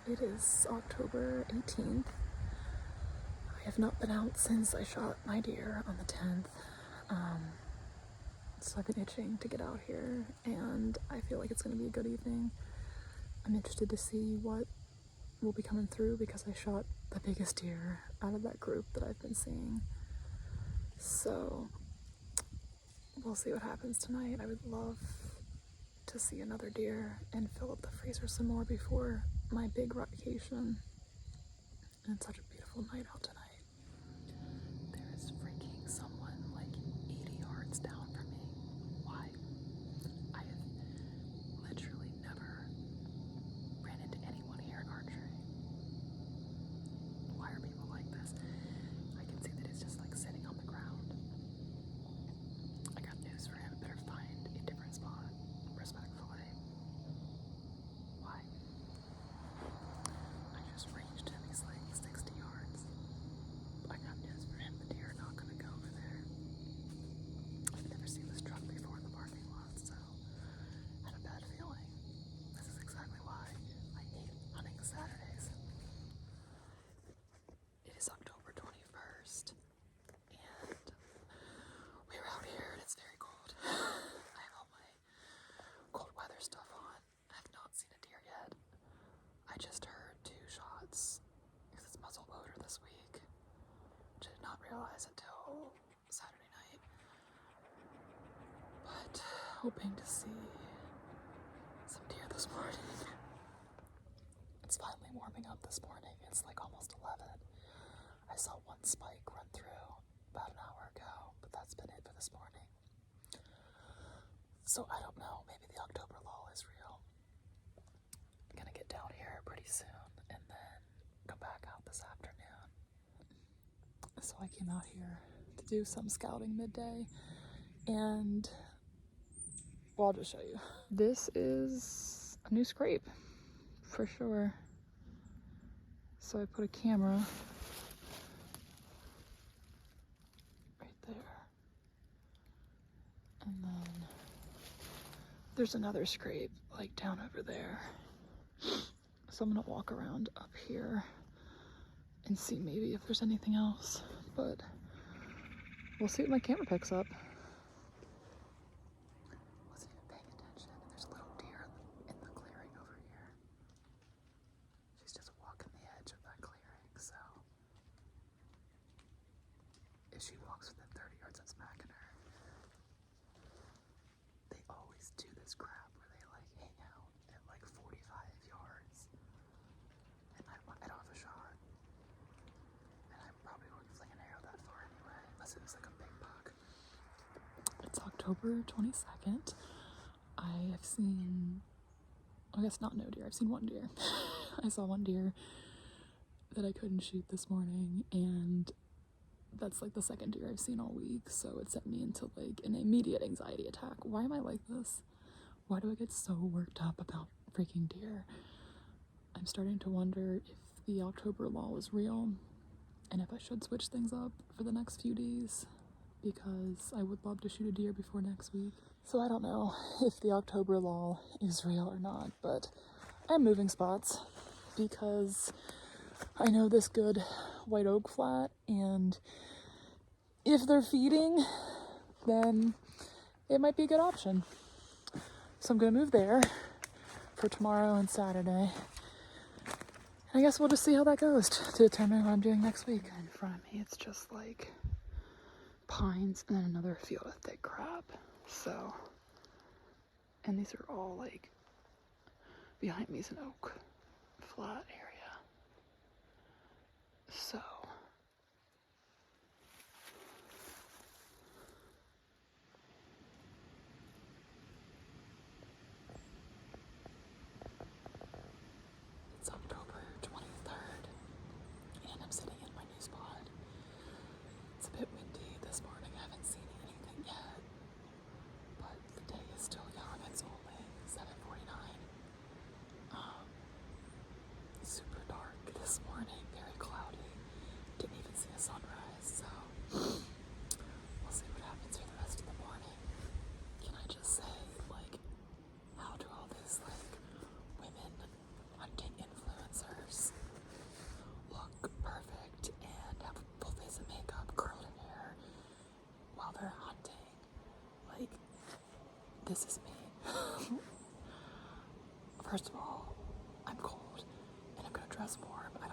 It is October 18th. I have not been out since I shot my deer on the 10th. So I've been itching to get out here, and I feel like it's going to be a good evening. I'm interested to see what will be coming through because I shot the biggest deer out of that group that I've been seeing. So we'll see what happens tonight. I would love to see another deer and fill up the freezer some more before my big rutcation. And it's such a beautiful night out tonight. There is freaking someone like 80 yards down from me. Why? I have literally never ran into anyone here at Archery. Why are people like this? I can see that it's just like sitting on the ground. I got news for him. Better find a different spot, respectfully. Why? I just ranged him. He's like 60 yards. I got news for him. The deer are not gonna go over there. I've never seen this truck before in the parking lot, so I had a bad feeling. This is exactly why I hate hunting Saturdays. It is October 21st, and we're out here, and it's very cold. I have all my cold weather stuff on. I have not seen a deer yet. I just heard 2 shots because it's muzzle loader this week, which I did not realize until Saturday night. But hoping to see some deer this morning. It's finally warming up this morning. It's like almost 11. I saw one spike run through about an hour ago, but that's been it for this morning. So I don't know, maybe the October lull is real. I'm gonna get down here pretty soon and then come back out this afternoon. So I came out here to do some scouting midday, and well, I'll just show you. This is a new scrape for sure. So I put a camera right there, and then there's another scrape like down over there. So I'm gonna walk around up here and see maybe if there's anything else, but we'll see what my camera picks up. Wasn't even paying attention, and there's a little deer in the clearing over here. She's just walking the edge of that clearing, so if she walks within 30 yards, I'm smacking her. They always do this crap where they like hang out at like 45 yards, and I don't have a shot, and I probably wouldn't fling an arrow that far anyway, unless it was like a big buck. It's October 22nd. I have seen, I guess not no deer, I've seen one deer. I saw one deer that I couldn't shoot this morning, and that's like the second deer I've seen all week, so it sent me into like an immediate anxiety attack. Why am I like this? Why do I get so worked up about freaking deer? I'm starting to wonder if the October lull is real and if I should switch things up for the next few days, because I would love to shoot a deer before next week. So I don't know if the October lull is real or not, but I'm moving spots because I know this good white oak flat, and if they're feeding, then it might be a good option. So I'm gonna move there for tomorrow and Saturday. And I guess we'll just see how that goes to determine what I'm doing next week. In front of me, it's just like pines and then another field of thick crap. So, and these are all like, behind me is an oak flat area. So, it's October 23rd, and I'm sitting in my new spot. It's a bit windy this morning. I haven't seen anything yet, but the day is still young. It's only 7:49. Super dark this morning, very cloudy. Didn't even see a sunrise, so we'll see what happens for the rest of the morning. Can I just say, like, how do all these like women hunting influencers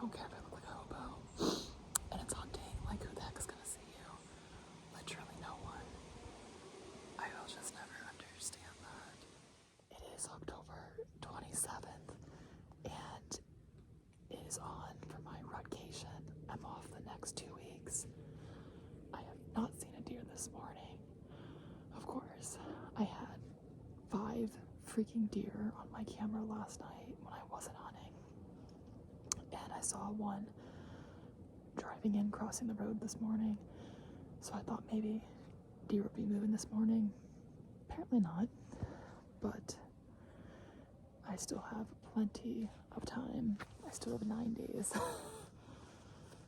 don't care if I look like a hobo. And it's hunting. Like, who the heck is gonna see you? Literally no one. I will just never understand that. It is October 27th, and it is on for my rutcation. I'm off the next 2 weeks. I have not seen a deer this morning. Of course, I had 5 freaking deer on my camera last night when I wasn't hunting. And I saw one driving in, crossing the road this morning. So I thought maybe deer would be moving this morning. Apparently not. But I still have plenty of time. I still have 9 days.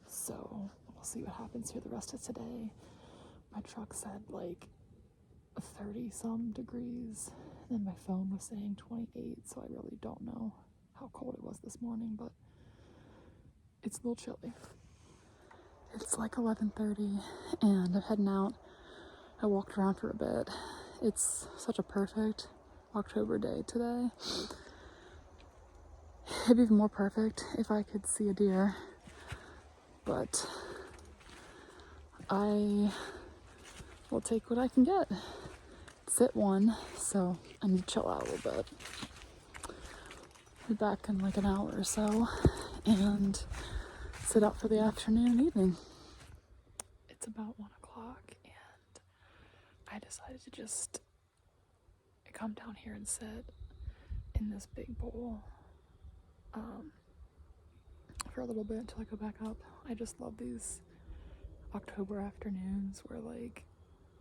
So we'll see what happens here the rest of today. My truck said like 30 some degrees, and then my phone was saying 28, so I really don't know how cold it was this morning, but it's a little chilly. It's like 11:30 and I'm heading out. I walked around for a bit. It's such a perfect October day today. It'd be even more perfect if I could see a deer, but I will take what I can get. It's at 1, so I need to chill out a little bit. Be back in like an hour or so and sit out for the afternoon and evening. It's about 1 o'clock and I decided to just come down here and sit in this big bowl for a little bit until I go back up. I just love these October afternoons where like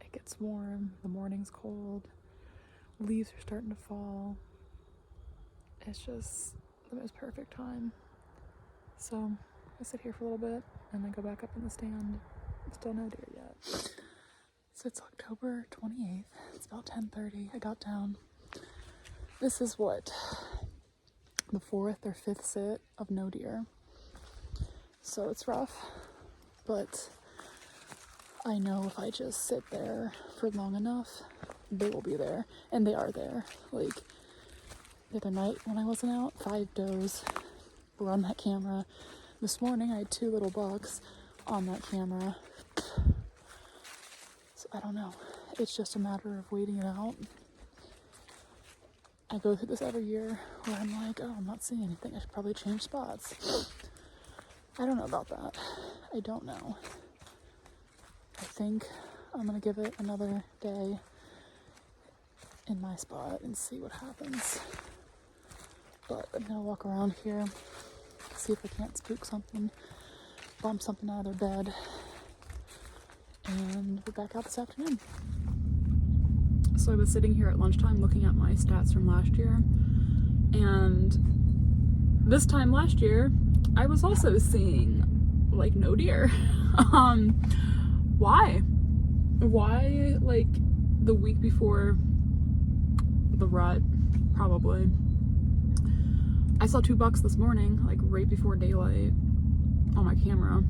it gets warm, the morning's cold, leaves are starting to fall. It's just the most perfect time. So I sit here for a little bit and then go back up in the stand. Still no deer yet. So it's October 28th. It's about 10:30. I got down. This is what, the 4th or 5th sit of no deer. So it's rough, but I know if I just sit there for long enough, they will be there, and they are there. Like the other night when I wasn't out, 5 does were on that camera. This morning I had 2 little bucks on that camera. So I don't know. It's just a matter of waiting it out. I go through this every year where I'm like, oh, I'm not seeing anything. I should probably change spots. I don't know about that. I don't know. I think I'm gonna give it another day in my spot and see what happens. But I'm gonna walk around here, see if I can't spook something, bump something out of their bed, and we're back out this afternoon. So I was sitting here at lunchtime looking at my stats from last year, and this time last year I was also seeing like no deer. Why like the week before the rut, probably I saw 2 bucks this morning, like right before daylight on my camera.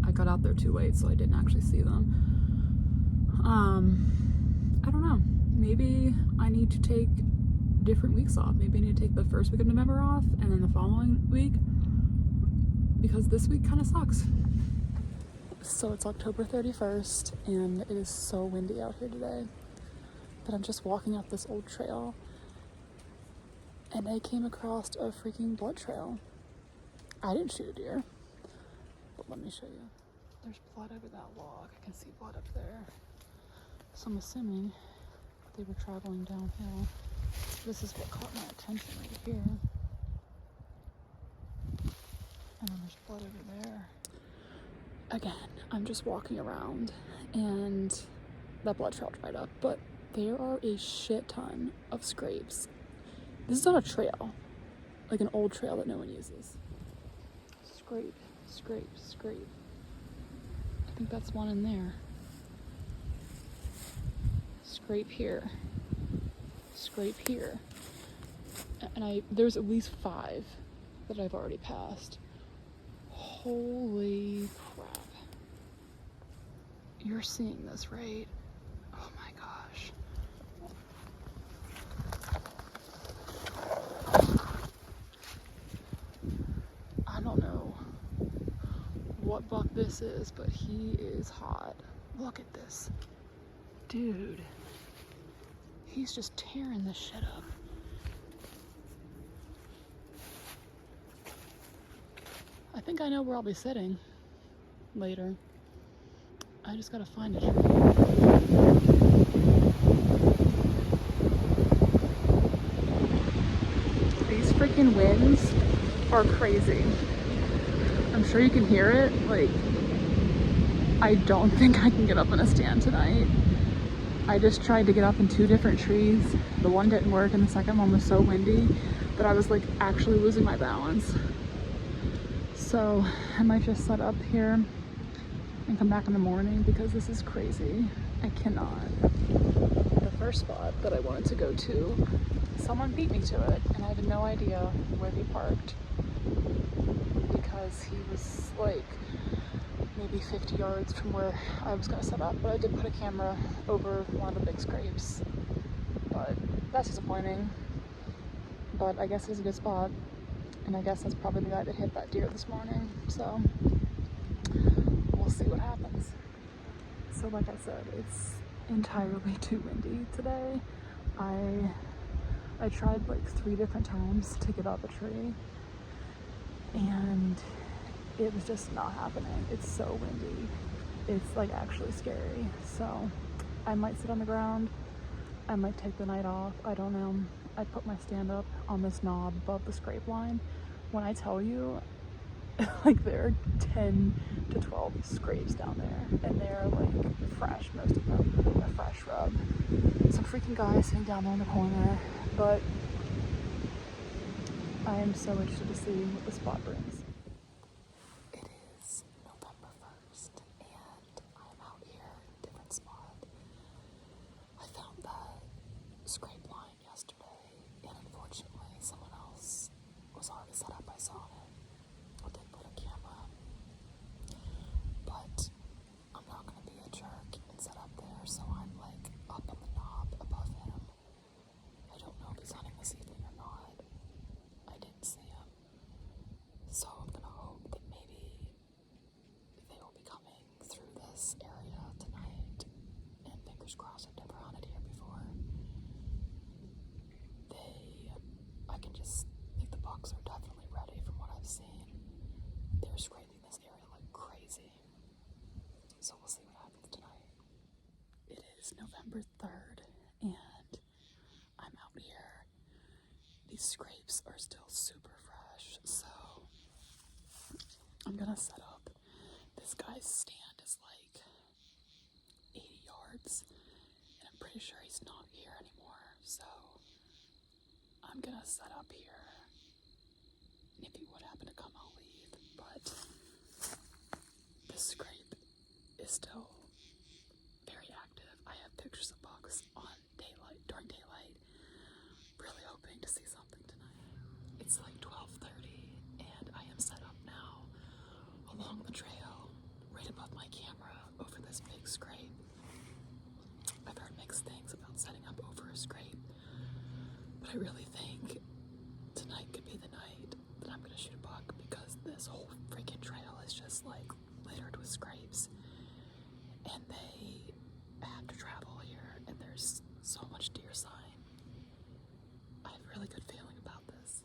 I got out there too late, so I didn't actually see them. I don't know. Maybe I need to take different weeks off. Maybe I need to take the first week of November off and then the following week, because this week kind of sucks. So it's October 31st and it is so windy out here today. But I'm just walking up this old trail and I came across a freaking blood trail. I didn't shoot a deer, but let me show you. There's blood over that log. I can see blood up there. So I'm assuming they were traveling downhill. This is what caught my attention right here. And then there's blood over there. Again, I'm just walking around and that blood trail dried up, but there are a shit ton of scrapes. This is not a trail, like an old trail that no one uses. Scrape, scrape, scrape. I think that's one in there. Scrape here. Scrape here. And there's at least 5 that I've already passed. Holy crap. You're seeing this, right? Oh my gosh. I don't know what buck this is, but he is hot. Look at this. Dude. He's just tearing this shit up. I think I know where I'll be sitting later. I just gotta find a tree. These freaking winds are crazy. I'm sure you can hear it. Like, I don't think I can get up in a stand tonight. I just tried to get up in 2 different trees. The one didn't work and the second one was so windy that I was like actually losing my balance. So I might just set up here and come back in the morning because this is crazy. I cannot. The first spot that I wanted to go to, someone beat me to it and I have no idea where he parked because he was like maybe 50 yards from where I was gonna set up, but I did put a camera over one of the big scrapes. But that's disappointing. But I guess it's a good spot. And I guess that's probably the guy that hit that deer this morning. So we'll see what happens. So like I said, it's entirely too windy today. I tried like 3 different times to get up a tree and it was just not happening. It's so windy. It's like actually scary. So I might sit on the ground. I might take the night off. I don't know. I put my stand up on this knob above the scrape line. When I tell you, like there are 10 to 12 scrapes down there and they're like fresh, most of them are fresh rub. Some freaking guy sitting down there in the corner, but I am so interested to see what the spot brings. It is November 1st and I'm out here in a different spot. I found that scrape line yesterday and unfortunately someone else was already set up. I saw it. I did put a camera, but I'm not going to be a jerk and set up there, so I'm like up on the knob above him. I don't know if he's hunting this evening or not. I didn't see him. So I'm going to hope that maybe they will be coming through this area tonight. And fingers crossed, I've never hunted here before. I can just think the bucks are definitely ready from what I've seen. They're scraping this area like crazy. So we'll see what happens tonight. It is November 3rd and I'm out here. These scrapes are still super fresh, so I'm gonna set up. This guy's stand is like 80 yards and I'm pretty sure he's not here anymore, so I'm gonna set up here. And if he would happen to come, I'll leave, but this scrape is still very active. I have pictures of bucks on daylight, during daylight, really hoping to see something tonight. It's like 12:30 and I am set up now along the trail right above my camera over this big scrape. I've heard mixed things about setting up over a scrape, but I really think tonight could be the night that I'm gonna shoot a buck because this whole freaking trail is just like littered with scrapes and they have to travel here and there's so much deer sign. I have a really good feeling about this.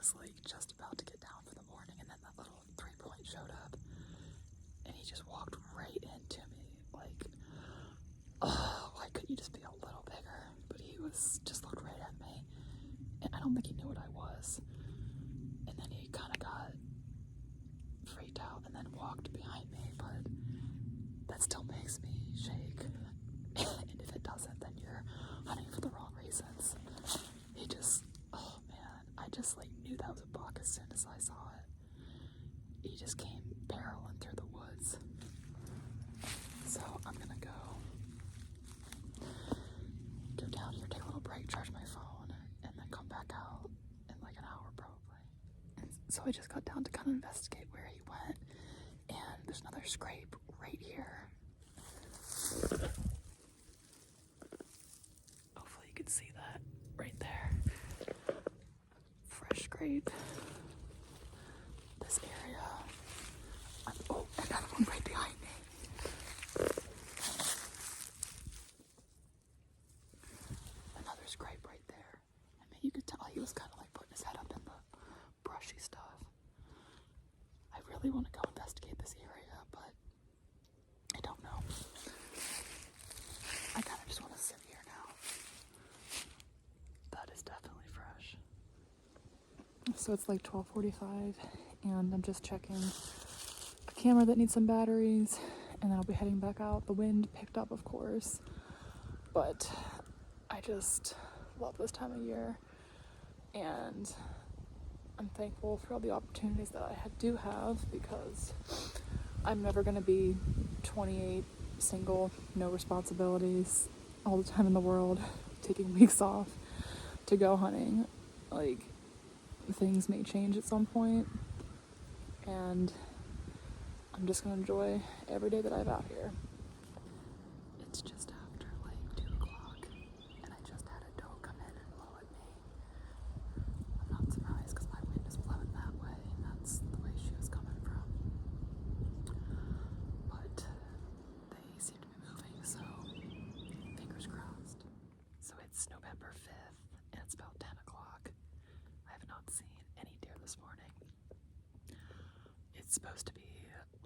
was like just about to get down for the morning, and then that little 3-point showed up, and he just walked right into me. Like, oh, why couldn't you just be a little bigger? But he was just looked right at me, and I don't think he knew what I was. And then he kind of got freaked out and then walked behind me, but that still makes me shake. And if it doesn't, then you're hunting for the wrong reasons. He just, oh man, I just like knew that was a buck as soon as I saw it. He just came barreling through the woods. So I'm gonna go down here, take a little break, charge my phone, and then come back out in like an hour probably. And so I just got down to kind of investigate where he went, and there's another scrape right here. Hopefully you can see that right there. Fresh scrape. This area. Oh, another one right behind me. Another scrape right there. I mean, you could tell he was kind of like putting his head up in the brushy stuff. I really want to go investigate this area, but I don't know. I kind of just want to sit here now. That is definitely fresh. So it's like 12:45, and I'm just checking a camera that needs some batteries, and then I'll be heading back out. The wind picked up, of course, but I just love this time of year, and I'm thankful for all the opportunities that I do have, because I'm never going to be 28, single, no responsibilities, all the time in the world, taking weeks off to go hunting. Like, things may change at some point, and I'm just going to enjoy every day that I have out here. It's just after like 2 o'clock, and I just had a doe come in and blow at me. I'm not surprised because my wind is blowing that way, and that's the way she was coming from. But they seem to be moving, so fingers crossed. So it's November 5th, and it's about 10 o'clock. I have not seen any deer this morning. It's supposed to be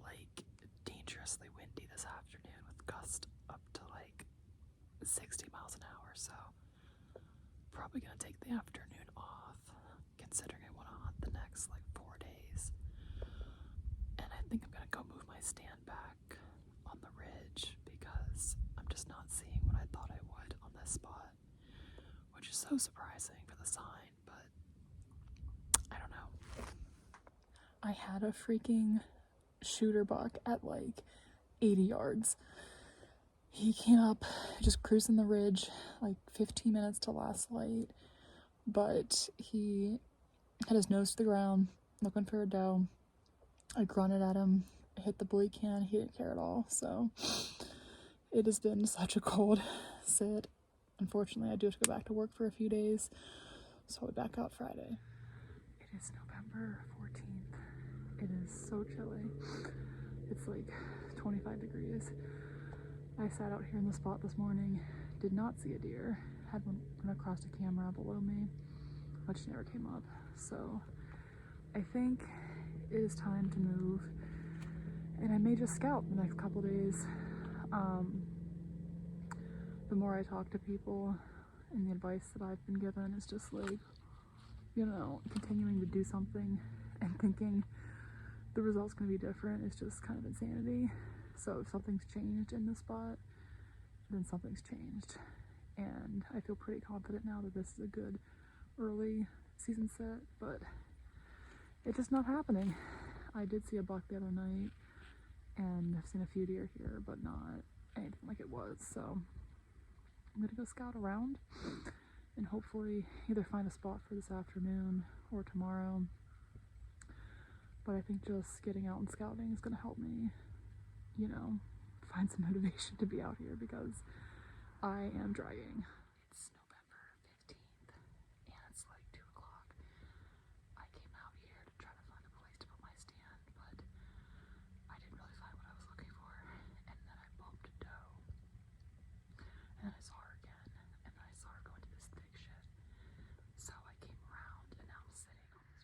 like dangerously windy this afternoon with gusts up to like 60 miles an hour, so probably gonna take the afternoon off, considering I want to hunt the next like 4 days. And I think I'm gonna go move my stand back on the ridge, because I'm just not seeing what I thought I would on this spot, which is so surprising for the sign, but I don't know. I had a freaking shooter buck at like 80 yards. He came up just cruising the ridge, like 15 minutes to last light, but he had his nose to the ground looking for a doe. I grunted at him, hit the buoy can, he didn't care at all. So it has been such a cold sit. Unfortunately, I do have to go back to work for a few days, so I'll be back out Friday. It is November 14th. It is so chilly. It's like 25 degrees. I sat out here in the spot this morning, did not see a deer, had one run across a camera below me, which never came up. So I think it is time to move, and I may just scout the next couple days. The more I talk to people, and the advice that I've been given is just like, you know, continuing to do something and thinking the result's going to be different is just kind of insanity. So if something's changed in this spot, then something's changed. And I feel pretty confident now that this is a good early season set, but it's just not happening. I did see a buck the other night, and I've seen a few deer here, but not anything like it was. So I'm gonna go scout around and hopefully either find a spot for this afternoon or tomorrow. But I think just getting out and scouting is gonna help me, you know, find some motivation to be out here, because I am drying. It's November 15th, and it's like 2 o'clock. I came out here to try to find a place to put my stand, but I didn't really find what I was looking for. And then I bumped a doe, and then I saw her again, and then I saw her go into this thick shit. So I came around, and now I'm sitting on this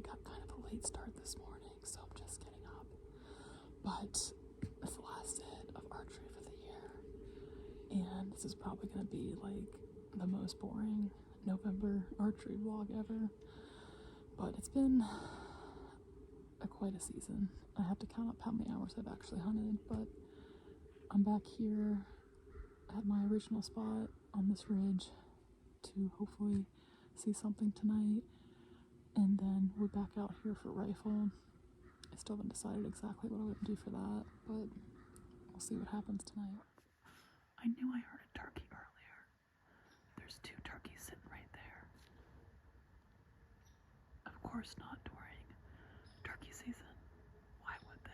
got kind of a late start this morning, so I'm just getting up. But it's the last hit of archery for the year, and this is probably going to be like the most boring November archery vlog ever. But it's been quite a season. I have to count up how many hours I've actually hunted, but I'm back here at my original spot on this ridge to hopefully see something tonight, and then we're back out here for rifle. I still haven't decided exactly what I'm going to do for that, but we'll see what happens tonight. I knew I heard a turkey earlier. There's 2 turkeys sitting right there. Of course not during turkey season. Why would they?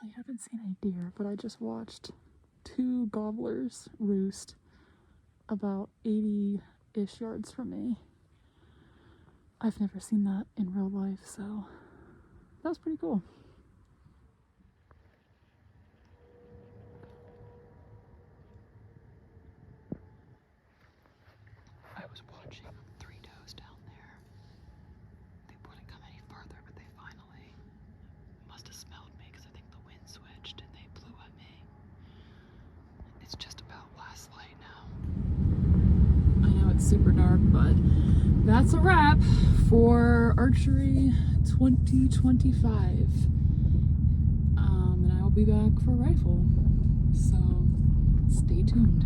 I haven't seen a deer, but I just watched 2 gobblers roost about 80-ish yards from me. I've never seen that in real life, so that was pretty cool. I was watching 3 does down there. They wouldn't come any farther, but they finally must have smelled me because I think the wind switched and they blew at me. It's just about last light now. I know it's super dark, but that's a wrap for Archery 2025. And I will be back for rifle, so stay tuned.